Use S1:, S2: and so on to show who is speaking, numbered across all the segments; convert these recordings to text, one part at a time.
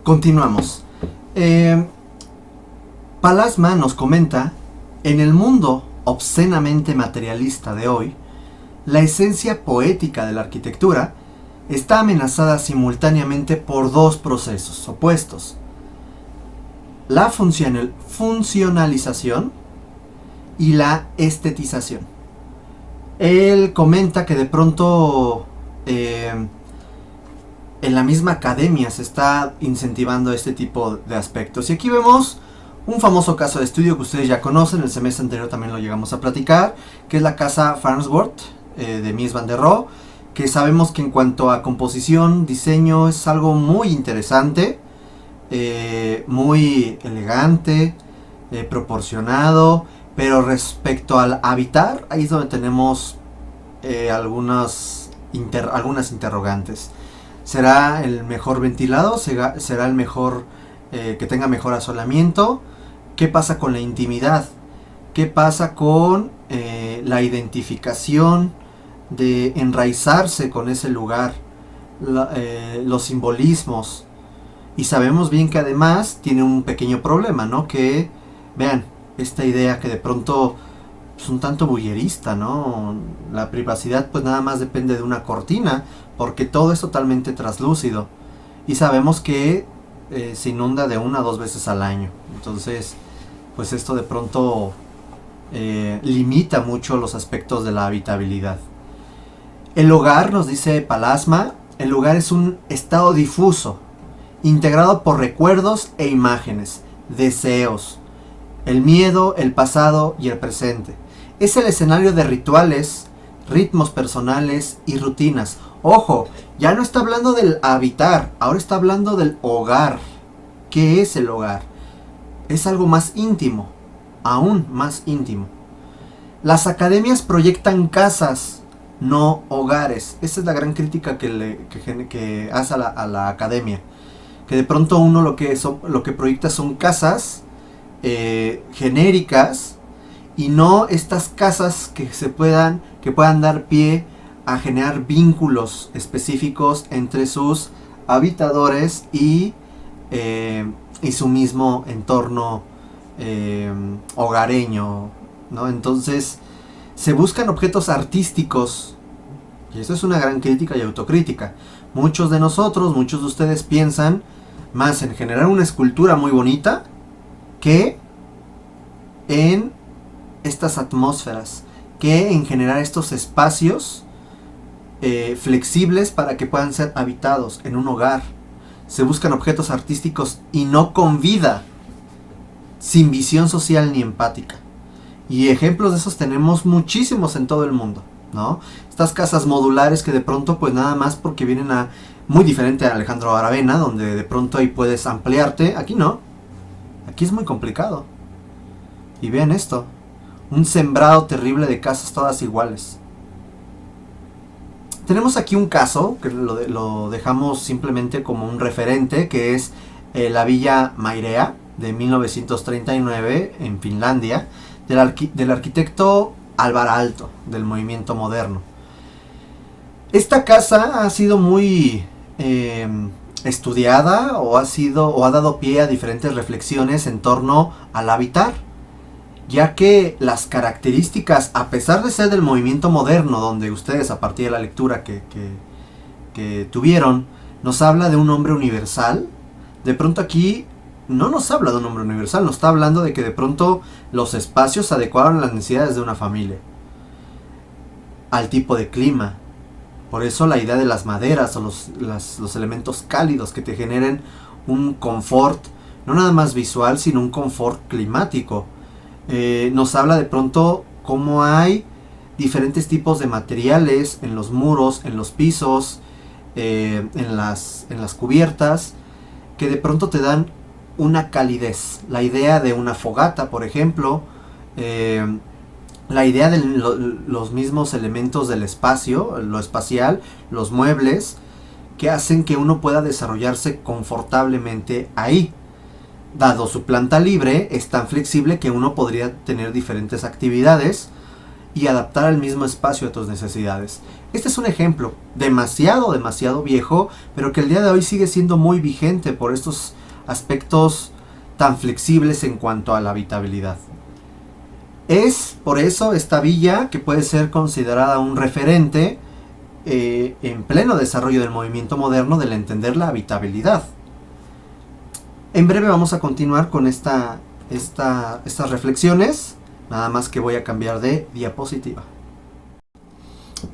S1: Continuamos. Palasma nos comenta, en el mundo obscenamente materialista de hoy, la esencia poética de la arquitectura está amenazada simultáneamente por dos procesos opuestos: la funcionalización y la estetización. Él comenta que de pronto en la misma academia se está incentivando este tipo de aspectos. Y aquí vemos un famoso caso de estudio que ustedes ya conocen, el semestre anterior también lo llegamos a platicar, que es la casa Farnsworth de Mies van der Rohe, que sabemos que en cuanto a composición, diseño, es algo muy interesante, muy elegante, proporcionado, pero respecto al habitar, ahí es donde tenemos algunas interrogantes. ¿Será el mejor ventilado? ¿Será el mejor que tenga mejor asolamiento? ¿Qué pasa con la intimidad? ¿Qué pasa con la identificación de enraizarse con ese lugar? Los simbolismos. Y sabemos bien que además tiene un pequeño problema, ¿no? Que, vean, esta idea que de pronto es un tanto bullerista, ¿no? La privacidad pues nada más depende de una cortina, porque todo es totalmente traslúcido. Y sabemos que se inunda de 1 a 2 veces al año. Entonces, pues esto de pronto limita mucho los aspectos de la habitabilidad. El hogar, nos dice Palasma, el hogar es un estado difuso, integrado por recuerdos e imágenes, deseos, el miedo, el pasado y el presente. Es el escenario de rituales, ritmos personales y rutinas. Ojo, ya no está hablando del habitar, ahora está hablando del hogar. ¿Qué es el hogar? Es algo más íntimo, aún más íntimo. Las academias proyectan casas, no hogares. Esa es la gran crítica que hace a la academia. Que de pronto uno lo que proyecta son casas genéricas, y no estas casas que puedan dar pie a generar vínculos específicos entre sus habitadores y su mismo entorno hogareño, ¿no? Entonces se buscan objetos artísticos, y eso es una gran crítica y autocrítica. Muchos de ustedes piensan más en generar una escultura muy bonita que en estas atmósferas, que en generar estos espacios flexibles para que puedan ser habitados en un hogar. Se buscan objetos artísticos y no con vida, sin visión social ni empática. Y ejemplos de esos tenemos muchísimos en todo el mundo, ¿no? Estas casas modulares que de pronto pues nada más porque vienen muy diferente a Alejandro Aravena, donde de pronto ahí puedes ampliarte. Aquí no, aquí es muy complicado. Y vean esto, un sembrado terrible de casas todas iguales. Tenemos aquí un caso que lo dejamos simplemente como un referente, que es la Villa Mairea de 1939 en Finlandia, del arquitecto Alvar Aalto, del movimiento moderno. Esta casa ha sido muy estudiada o ha dado pie a diferentes reflexiones en torno al habitar, ya que las características, a pesar de ser del movimiento moderno, donde ustedes a partir de la lectura que tuvieron, nos habla de un hombre universal, de pronto aquí no nos habla de un hombre universal, nos está hablando de que de pronto los espacios adecuaron las necesidades de una familia, al tipo de clima. Por eso la idea de las maderas o los elementos cálidos que te generen un confort, no nada más visual, sino un confort climático. Nos habla de pronto cómo hay diferentes tipos de materiales en los muros, en los pisos, en las cubiertas, que de pronto te dan una calidez. La idea de una fogata, por ejemplo, la idea de los mismos elementos del espacio, lo espacial, los muebles, que hacen que uno pueda desarrollarse confortablemente ahí. Dado su planta libre, es tan flexible que uno podría tener diferentes actividades y adaptar al mismo espacio a tus necesidades. Este es un ejemplo demasiado viejo, pero que el día de hoy sigue siendo muy vigente por estos aspectos tan flexibles en cuanto a la habitabilidad. Es por eso esta villa que puede ser considerada un referente en pleno desarrollo del movimiento moderno del entender la habitabilidad. En breve vamos a continuar con estas reflexiones, nada más que voy a cambiar de diapositiva.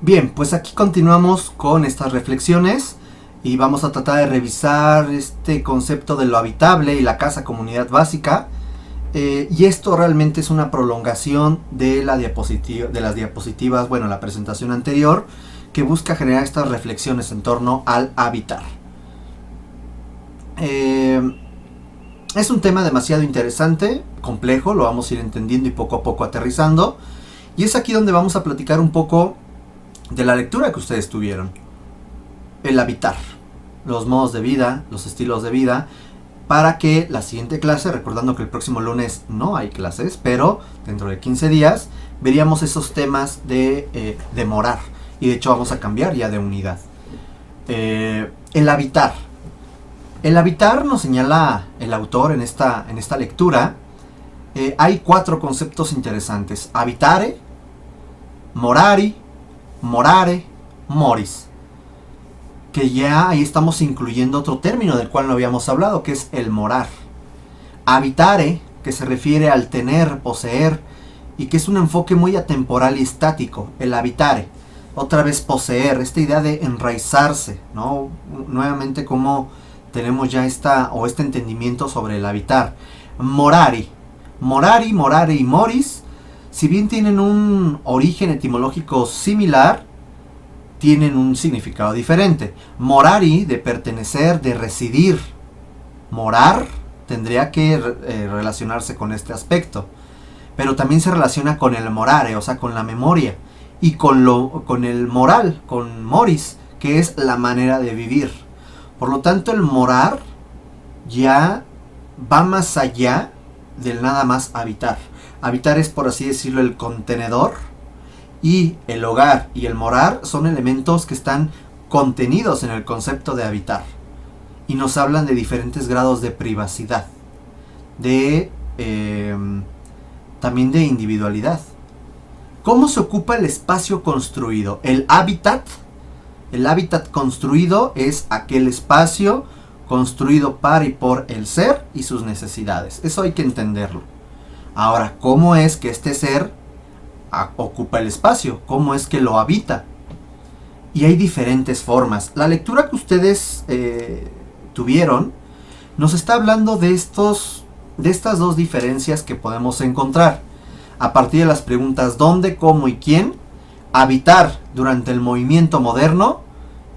S1: Bien, pues aquí continuamos con estas reflexiones y vamos a tratar de revisar este concepto de lo habitable y la casa comunidad básica. Y esto realmente es una prolongación de las diapositivas, bueno, la presentación anterior, que busca generar estas reflexiones en torno al habitar. Es un tema demasiado interesante, complejo, lo vamos a ir entendiendo y poco a poco aterrizando. Y es aquí donde vamos a platicar un poco de la lectura que ustedes tuvieron. El habitar, los modos de vida, los estilos de vida, para que la siguiente clase, recordando que el próximo lunes no hay clases, pero dentro de 15 días veríamos esos temas de morar. Y de hecho vamos a cambiar ya de unidad. El habitar. El habitar, nos señala el autor en esta lectura, hay 4 conceptos interesantes. Habitare, morari, morare, moris. Que ya ahí estamos incluyendo otro término del cual no habíamos hablado, que es el morar. Habitare, que se refiere al tener, poseer, y que es un enfoque muy atemporal y estático, el habitare. Otra vez poseer, esta idea de enraizarse, ¿no? Nuevamente como tenemos ya este entendimiento sobre el habitar. Morari, morari, morare y moris, si bien tienen un origen etimológico similar, tienen un significado diferente. Morari, de pertenecer, de residir. Morar tendría que relacionarse con este aspecto. Pero también se relaciona con el morare, o sea, con la memoria. Y con el moral, con moris, que es la manera de vivir. Por lo tanto, el morar ya va más allá del nada más habitar. Habitar es, por así decirlo, el contenedor. Y el hogar y el morar son elementos que están contenidos en el concepto de habitar. Y nos hablan de diferentes grados de privacidad. También de individualidad. ¿Cómo se ocupa el espacio construido? El hábitat construido es aquel espacio construido para y por el ser y sus necesidades. Eso hay que entenderlo. Ahora, ¿cómo es que este ser ocupa el espacio? ¿Cómo es que lo habita? Y hay diferentes formas. La lectura que ustedes tuvieron nos está hablando de estas 2 diferencias que podemos encontrar a partir de las preguntas ¿dónde, cómo y quién? Habitar durante el movimiento moderno.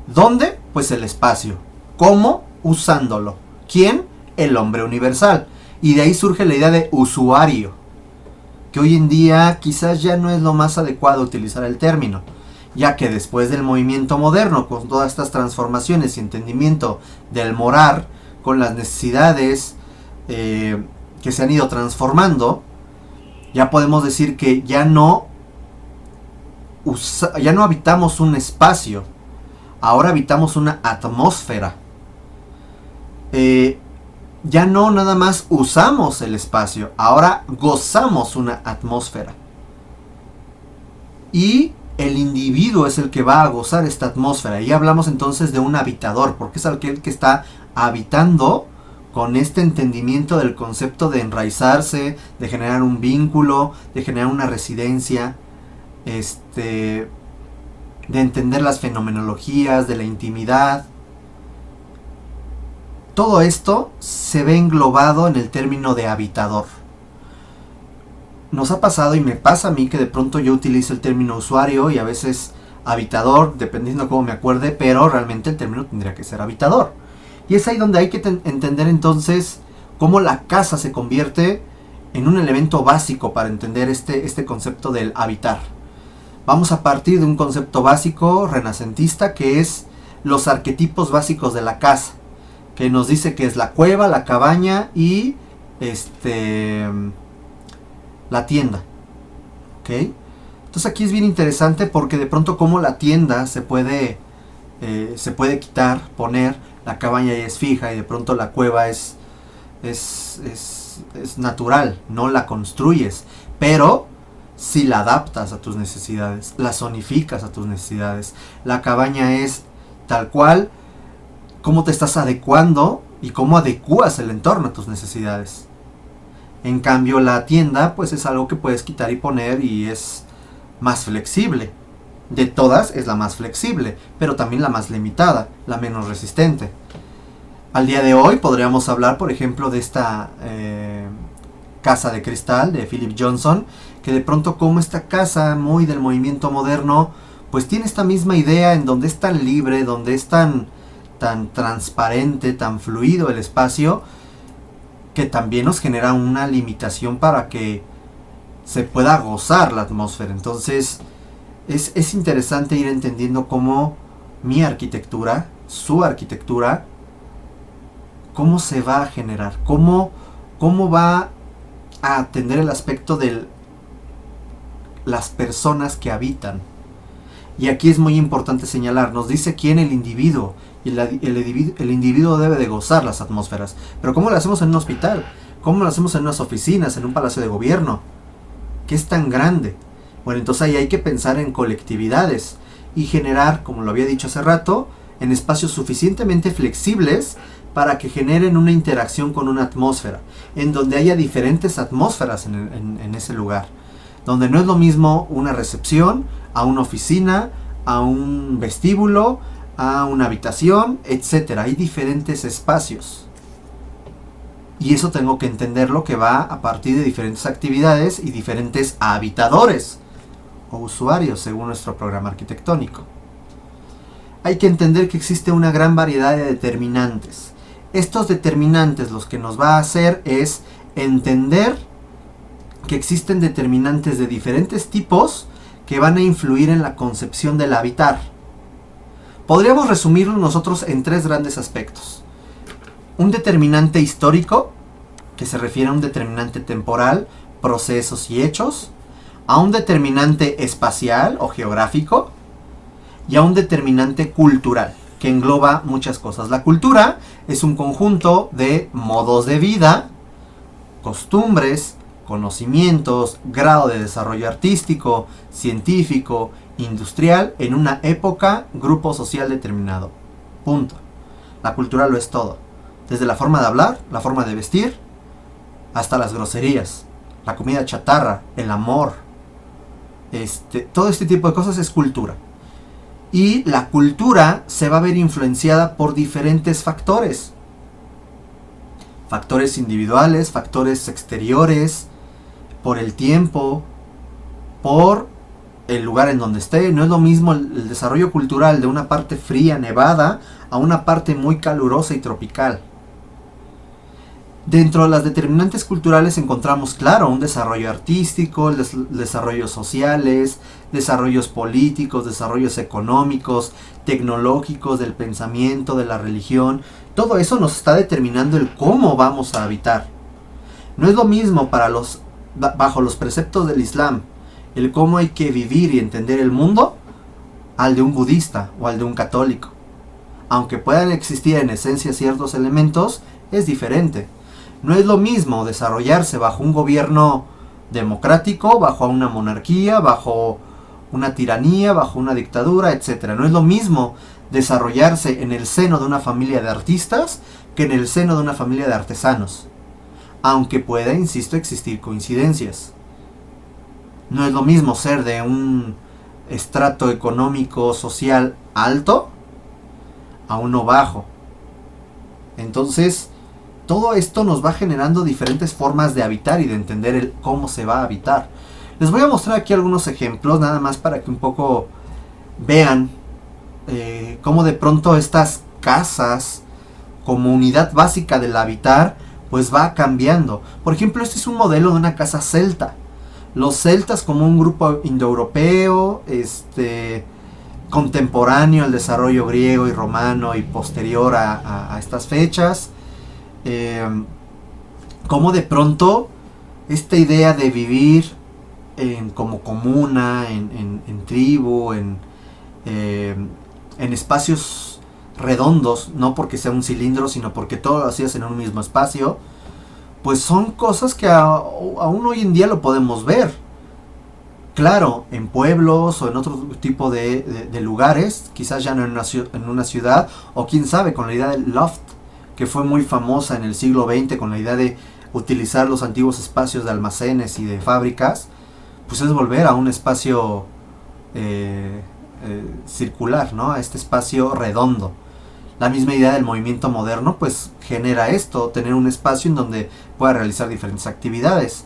S1: ¿Dónde? Pues el espacio. ¿Cómo? Usándolo. ¿Quién? El hombre universal. Y de ahí surge la idea de usuario, que hoy en día quizás ya no es lo más adecuado utilizar el término, ya que después del movimiento moderno, con todas estas transformaciones y entendimiento del morar, con las necesidades que se han ido transformando, ya podemos decir que ya no habitamos un espacio, ahora habitamos una atmósfera. Ya no nada más usamos el espacio, ahora gozamos una atmósfera. Y el individuo es el que va a gozar esta atmósfera. Y hablamos entonces de un habitador, porque es aquel que está habitando con este entendimiento del concepto de enraizarse, de generar un vínculo, de generar una residencia, de entender las fenomenologías, de la intimidad. Todo esto se ve englobado en el término de habitador. Nos ha pasado y me pasa a mí que de pronto yo utilizo el término usuario y a veces habitador, dependiendo cómo me acuerde, pero realmente el término tendría que ser habitador. Y es ahí donde hay que entender entonces cómo la casa se convierte en un elemento básico para entender este concepto del habitar. Vamos a partir de un concepto básico renacentista que es los arquetipos básicos de la casa, que nos dice que es la cueva, la cabaña y la tienda. ¿Ok? Entonces aquí es bien interesante porque de pronto como la tienda se puede quitar, poner, la cabaña ya es fija y de pronto la cueva es natural, no la construyes, pero si la adaptas a tus necesidades, la zonificas a tus necesidades, la cabaña es tal cual, cómo te estás adecuando y cómo adecuas el entorno a tus necesidades. En cambio la tienda pues es algo que puedes quitar y poner y es más flexible. De todas es la más flexible, pero también la más limitada, la menos resistente. Al día de hoy podríamos hablar, por ejemplo, de esta casa de cristal de Philip Johnson, que de pronto como esta casa muy del movimiento moderno, pues tiene esta misma idea en donde es tan libre, donde es tan transparente, tan fluido el espacio, que también nos genera una limitación para que se pueda gozar la atmósfera. Entonces es interesante ir entendiendo cómo mi arquitectura, su arquitectura, cómo se va a generar, cómo va a atender el aspecto de las personas que habitan. Y aquí es muy importante señalar, nos dice quién el individuo, y el individuo debe de gozar las atmósferas. Pero ¿cómo lo hacemos en un hospital? ¿Cómo lo hacemos en unas oficinas, en un palacio de gobierno? ¿Qué es tan grande? Bueno, entonces ahí hay que pensar en colectividades y generar, como lo había dicho hace rato, en espacios suficientemente flexibles para que generen una interacción con una atmósfera, en donde haya diferentes atmósferas en ese lugar, donde no es lo mismo una recepción a una oficina, a un vestíbulo, a una habitación, etcétera. Hay diferentes espacios. Y eso tengo que entenderlo, que va a partir de diferentes actividades y diferentes habitadores o usuarios según nuestro programa arquitectónico. Hay que entender que existe una gran variedad de determinantes. Estos determinantes los que nos va a hacer es entender que existen determinantes de diferentes tipos que van a influir en la concepción del habitar. Podríamos resumirlo nosotros en tres grandes aspectos. Un determinante histórico, que se refiere a un determinante temporal, procesos y hechos, a un determinante espacial o geográfico y a un determinante cultural, que engloba muchas cosas. La cultura es un conjunto de modos de vida, costumbres, conocimientos, grado de desarrollo artístico, científico, industrial en una época, grupo social determinado. Punto. La cultura lo es todo. Desde la forma de hablar, la forma de vestir, hasta las groserías, la comida chatarra, el amor. Todo este tipo de cosas es cultura. Y la cultura se va a ver influenciada por diferentes factores. Factores individuales, factores exteriores, por el tiempo, por el lugar en donde esté. No es lo mismo el desarrollo cultural de una parte fría, nevada, a una parte muy calurosa y tropical. Dentro de las determinantes culturales encontramos, claro, un desarrollo artístico, desarrollos sociales, desarrollos políticos, desarrollos económicos, tecnológicos, del pensamiento, de la religión. Todo eso nos está determinando el cómo vamos a habitar. No es lo mismo bajo los preceptos del Islam, el cómo hay que vivir y entender el mundo, al de un budista o al de un católico. Aunque puedan existir en esencia ciertos elementos, es diferente. No es lo mismo desarrollarse bajo un gobierno democrático, bajo una monarquía, bajo una tiranía, bajo una dictadura, etc. No es lo mismo desarrollarse en el seno de una familia de artistas que en el seno de una familia de artesanos. Aunque pueda, insisto, existir coincidencias. No es lo mismo ser de un estrato económico, social alto a uno bajo. Entonces, todo esto nos va generando diferentes formas de habitar y de entender cómo se va a habitar. Les voy a mostrar aquí algunos ejemplos, nada más para que un poco vean cómo de pronto estas casas, como unidad básica del habitar, pues va cambiando. Por ejemplo, este es un modelo de una casa celta. Los celtas como un grupo indoeuropeo, contemporáneo al desarrollo griego y romano y posterior a estas fechas. Como de pronto esta idea de vivir como comuna, en tribu, en espacios redondos, no porque sea un cilindro, sino porque todo lo hacías en un mismo espacio, pues son cosas que aún hoy en día lo podemos ver. Claro, en pueblos o en otro tipo de lugares, quizás ya no en una ciudad, o quién sabe, con la idea del loft, que fue muy famosa en el siglo XX, con la idea de utilizar los antiguos espacios de almacenes y de fábricas, pues es volver a un espacio circular, ¿no? A este espacio redondo. La misma idea del movimiento moderno pues genera esto, tener un espacio en donde pueda realizar diferentes actividades.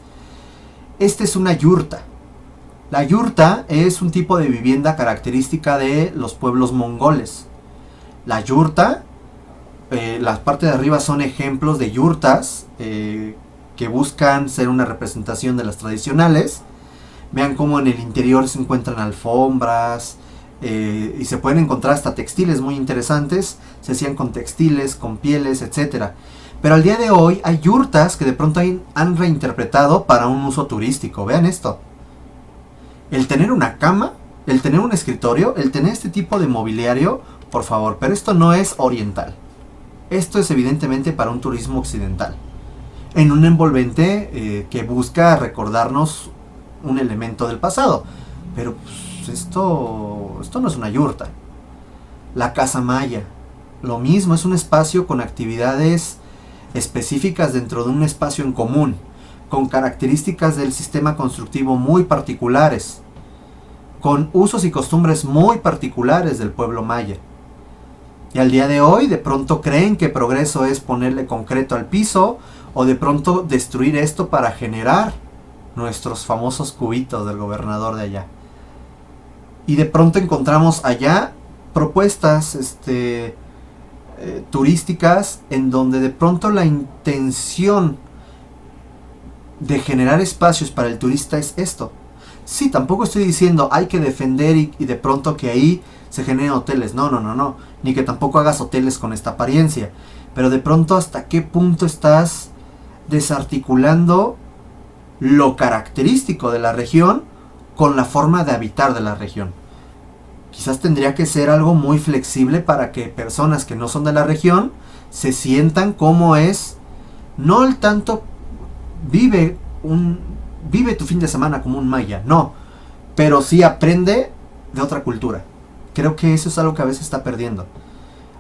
S1: Esta es una yurta. La yurta es un tipo de vivienda característica de los pueblos mongoles. La yurta, las partes de arriba son ejemplos de yurtas que buscan ser una representación de las tradicionales. Vean cómo en el interior se encuentran alfombras, y se pueden encontrar hasta textiles muy interesantes. Se hacían con textiles, con pieles, etcétera. Pero al día de hoy hay yurtas que de pronto han reinterpretado para un uso turístico. Vean esto. El tener una cama, el tener un escritorio, el tener este tipo de mobiliario, por favor, pero esto no es oriental. Esto es evidentemente para un turismo occidental. En un envolvente que busca recordarnos un elemento del pasado. Pero pues, esto no es una yurta. La casa maya, lo mismo, es un espacio con actividades específicas dentro de un espacio en común, con características del sistema constructivo muy particulares, con usos y costumbres muy particulares del pueblo maya. Y al día de hoy de pronto creen que progreso es ponerle concreto al piso, o de pronto destruir esto para generar nuestros famosos cubitos del gobernador de allá. Y de pronto encontramos allá propuestas turísticas en donde de pronto la intención de generar espacios para el turista es esto. Sí, tampoco estoy diciendo hay que defender y de pronto que ahí se generen hoteles. No. Ni que tampoco hagas hoteles con esta apariencia. Pero de pronto hasta qué punto estás desarticulando lo característico de la región con la forma de habitar de la región. Quizás tendría que ser algo muy flexible para que personas que no son de la región se sientan como es, no el tanto vive tu fin de semana como un maya, no, pero sí aprende de otra cultura. Creo que eso es algo que a veces está perdiendo.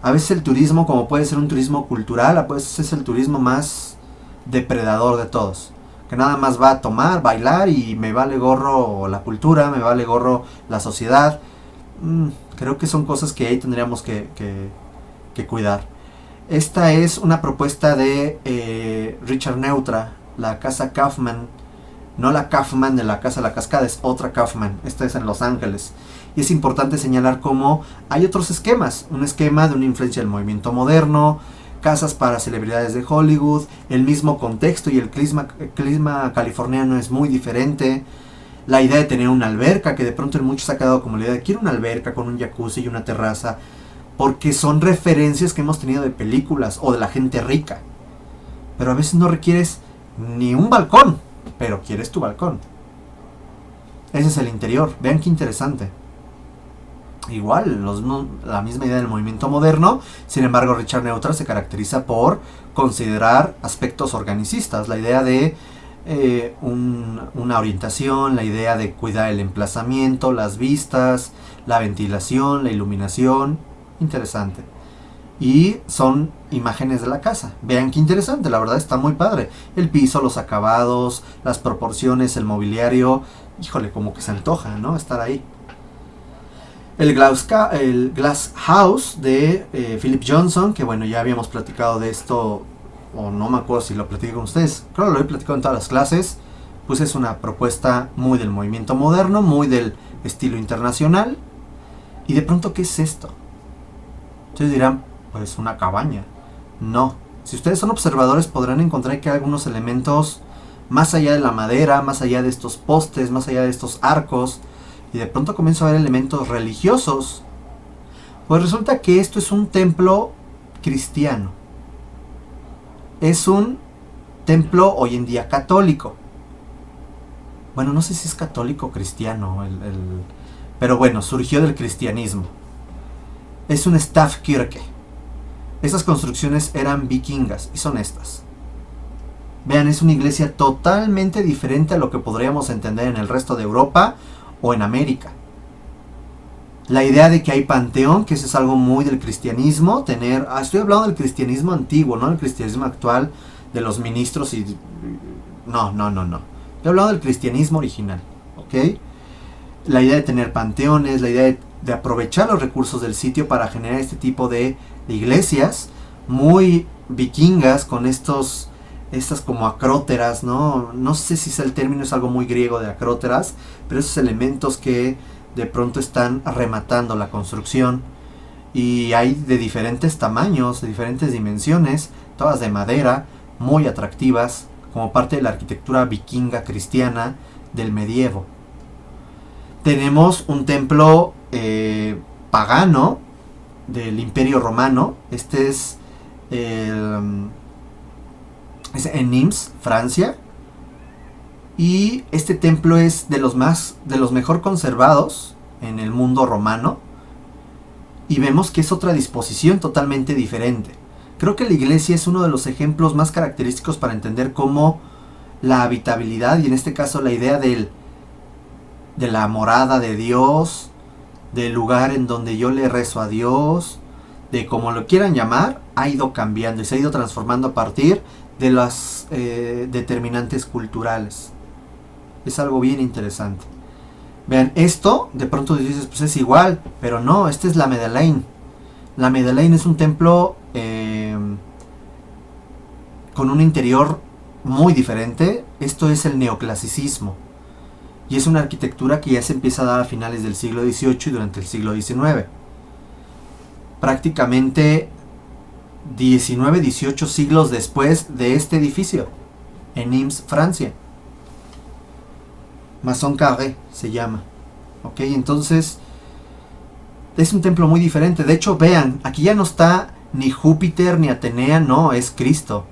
S1: A veces el turismo, como puede ser un turismo cultural, a veces es el turismo más depredador de todos, que nada más va a tomar, bailar y me vale gorro la cultura, me vale gorro la sociedad. Creo que son cosas que ahí tendríamos que cuidar. Esta es una propuesta de Richard Neutra, la casa Kaufman, no la Kaufman de la casa de la cascada, es otra Kaufman, esta es en Los Ángeles. Y es importante señalar cómo hay otros esquemas, un esquema de una influencia del movimiento moderno, casas para celebridades de Hollywood, el mismo contexto y el clima californiano es muy diferente. La idea de tener una alberca, que de pronto en muchos ha quedado como la idea de quiero una alberca con un jacuzzi y una terraza, porque son referencias que hemos tenido de películas o de la gente rica. Pero a veces no requieres ni un balcón, pero quieres tu balcón. Ese es el interior, vean qué interesante. Igual, la misma idea del movimiento moderno, sin embargo Richard Neutra se caracteriza por considerar aspectos organicistas, la idea de una orientación, la idea de cuidar el emplazamiento, las vistas, la ventilación, la iluminación, interesante. Y son imágenes de la casa, vean qué interesante, la verdad está muy padre, el piso, los acabados, las proporciones, el mobiliario, híjole, como que se antoja, ¿no? Estar ahí. El Glass House de Philip Johnson, que bueno, ya habíamos platicado de esto, o no me acuerdo si lo platiqué con ustedes, creo que lo he platicado en todas las clases. Pues es una propuesta muy del movimiento moderno, muy del estilo internacional. Y de pronto, ¿qué es esto? Ustedes dirán, pues una cabaña. No, si ustedes son observadores podrán encontrar que hay algunos elementos más allá de la madera, más allá de estos postes, más allá de estos arcos. Y de pronto comienzo a ver elementos religiosos. Pues resulta que esto es un templo cristiano. Es un templo hoy en día católico. Bueno, no sé si es católico o cristiano, pero bueno, surgió del cristianismo. Es un Stavkirke. Estas construcciones eran vikingas y son estas. Vean, es una iglesia totalmente diferente a lo que podríamos entender en el resto de Europa o en América. La idea de que hay panteón, que eso es algo muy del cristianismo, estoy hablando del cristianismo antiguo, no del cristianismo actual, de los ministros y... No. Estoy hablando del cristianismo original, ¿ok? La idea de tener panteones, la idea de aprovechar los recursos del sitio para generar este tipo de iglesias muy vikingas con estas como acróteras, ¿no? No sé si el término es algo muy griego de acróteras, pero esos elementos que de pronto están rematando la construcción y hay de diferentes tamaños, de diferentes dimensiones, todas de madera, muy atractivas, como parte de la arquitectura vikinga cristiana del medievo. Tenemos un templo pagano del Imperio Romano. Este es en Nimes, Francia. Y este templo es de los mejor conservados en el mundo romano. Y vemos que es otra disposición totalmente diferente. Creo que la iglesia es uno de los ejemplos más característicos para entender cómo la habitabilidad, y en este caso la idea de la morada de Dios, del lugar en donde yo le rezo a Dios, de como lo quieran llamar, ha ido cambiando y se ha ido transformando a partir de las determinantes culturales. Es algo bien interesante. Vean, esto de pronto dices, pues es igual, pero no, esta es la Madeleine. La Madeleine es un templo con un interior muy diferente. Esto es el neoclasicismo. Y es una arquitectura que ya se empieza a dar a finales del siglo XVIII y durante el siglo XIX. Prácticamente 19, 18 siglos después de este edificio, en Nimes, Francia. Maison Carré se llama. Ok, entonces es un templo muy diferente. De hecho, vean, aquí ya no está ni Júpiter ni Atenea, no, es Cristo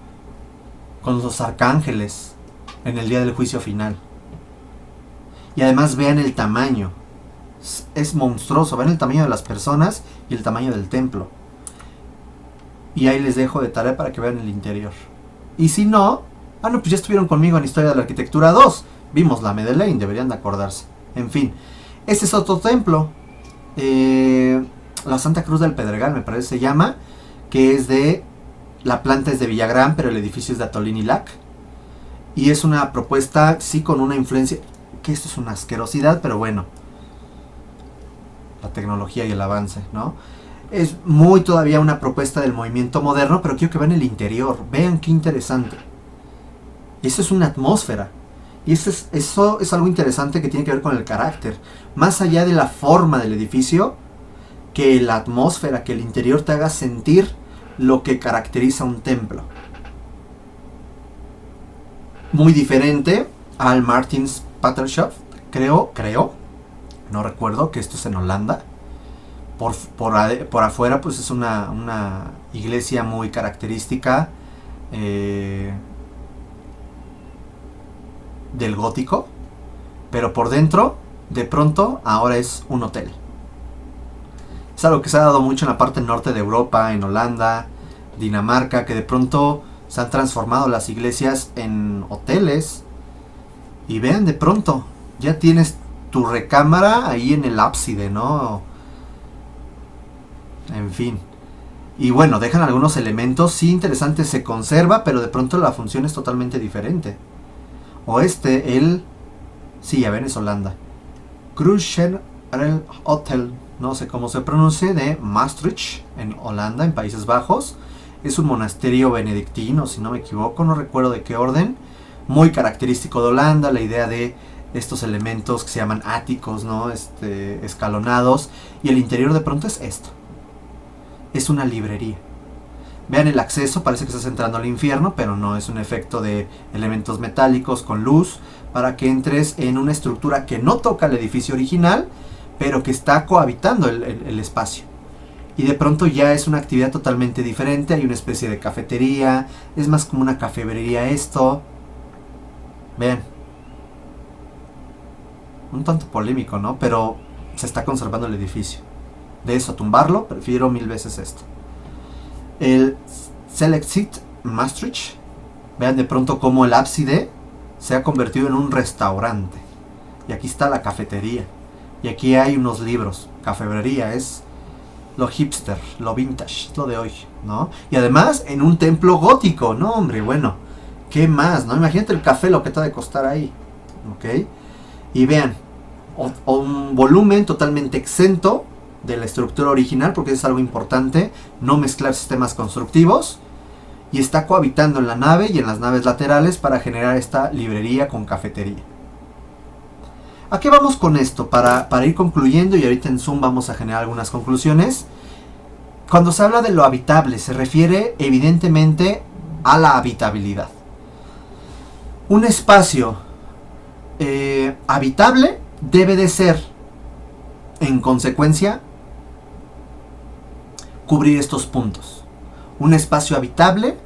S1: con los arcángeles en el día del juicio final. Y además vean el tamaño. Es monstruoso, vean el tamaño de las personas y el tamaño del templo. Y ahí les dejo de tarea para que vean el interior. Y si no, pues ya estuvieron conmigo en Historia de la Arquitectura 2. Vimos la Madeleine, deberían de acordarse. En fin, este es otro templo. La Santa Cruz del Pedregal, me parece se llama. Que es de... La planta es de Villagrán, pero el edificio es de Atolín y Lac. Y es una propuesta, sí, con una influencia... Que esto es una asquerosidad, pero bueno. La tecnología y el avance, ¿no? Es muy todavía una propuesta del movimiento moderno, pero quiero que vean el interior. Vean qué interesante. Eso es una atmósfera. Y eso es algo interesante que tiene que ver con el carácter. Más allá de la forma del edificio, que la atmósfera, que el interior te haga sentir lo que caracteriza un templo. Muy diferente al Martins Patershof, creo, no recuerdo, que esto es en Holanda. Por afuera pues es una iglesia muy característica del gótico, pero por dentro de pronto ahora es un hotel. Es algo que se ha dado mucho en la parte norte de Europa, en Holanda, Dinamarca, que de pronto se han transformado las iglesias en hoteles. Y vean, de pronto ya tienes tu recámara ahí en el ábside, ¿no? En fin. Y bueno, dejan algunos elementos, sí, interesantes, se conserva, pero de pronto la función es totalmente diferente. O sí, ya ven, es Holanda. Kruischer Hotel, no sé cómo se pronuncia, de Maastricht, en Holanda, en Países Bajos. Es un monasterio benedictino, si no me equivoco, no recuerdo de qué orden. Muy característico de Holanda, la idea de estos elementos que se llaman áticos, ¿no? Escalonados. Y el interior de pronto es esto. Es una librería. Vean el acceso, parece que estás entrando al infierno, pero no, es un efecto de elementos metálicos con luz para que entres en una estructura que no toca el edificio original, pero que está cohabitando el espacio. Y de pronto ya es una actividad totalmente diferente, hay una especie de cafetería, es más como una cafetería esto. Vean. un tanto polémico, ¿no? Pero se está conservando el edificio. De eso a tumbarlo, prefiero 1000 veces esto. El Selexit Maastricht. Vean de pronto cómo el ábside se ha convertido en un restaurante. Y aquí está la cafetería. Y aquí hay unos libros. Cafebrería es lo hipster, lo vintage, es lo de hoy, ¿no? Y además en un templo gótico, ¿no? Hombre, bueno, ¿qué más, no? Imagínate el café, lo que te ha de costar ahí, ¿ok? Y vean, un volumen totalmente exento de la estructura original, porque es algo importante, no mezclar sistemas constructivos, y está cohabitando en la nave y en las naves laterales para generar esta librería con cafetería. ¿A qué vamos con esto? Para ir concluyendo, y ahorita en Zoom vamos a generar algunas conclusiones. Cuando se habla de lo habitable, se refiere evidentemente a la habitabilidad. Un espacio habitable debe de ser, en consecuencia, cubrir estos puntos. Un espacio habitable,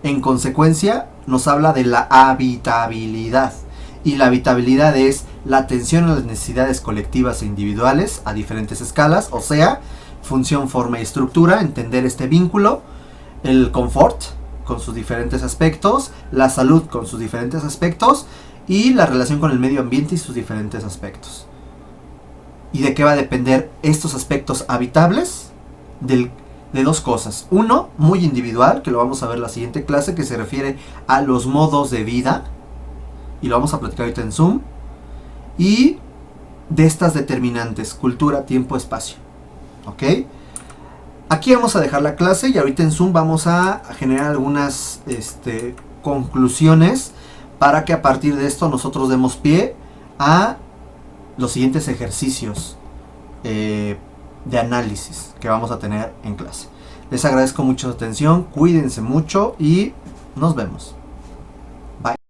S1: en consecuencia, nos habla de la habitabilidad. Y la habitabilidad es la atención a las necesidades colectivas e individuales a diferentes escalas, o sea, función, forma y estructura, entender este vínculo, el confort con sus diferentes aspectos, la salud con sus diferentes aspectos y la relación con el medio ambiente y sus diferentes aspectos. ¿Y de qué va a depender estos aspectos habitables? De dos cosas. Uno, muy individual, que lo vamos a ver en la siguiente clase, que se refiere a los modos de vida, y lo vamos a platicar ahorita en Zoom, y de estas determinantes, cultura, tiempo, espacio. ¿Ok? Aquí vamos a dejar la clase y ahorita en Zoom vamos a generar algunas conclusiones para que a partir de esto nosotros demos pie a los siguientes ejercicios de análisis que vamos a tener en clase. Les agradezco mucho su atención, cuídense mucho y nos vemos. Bye.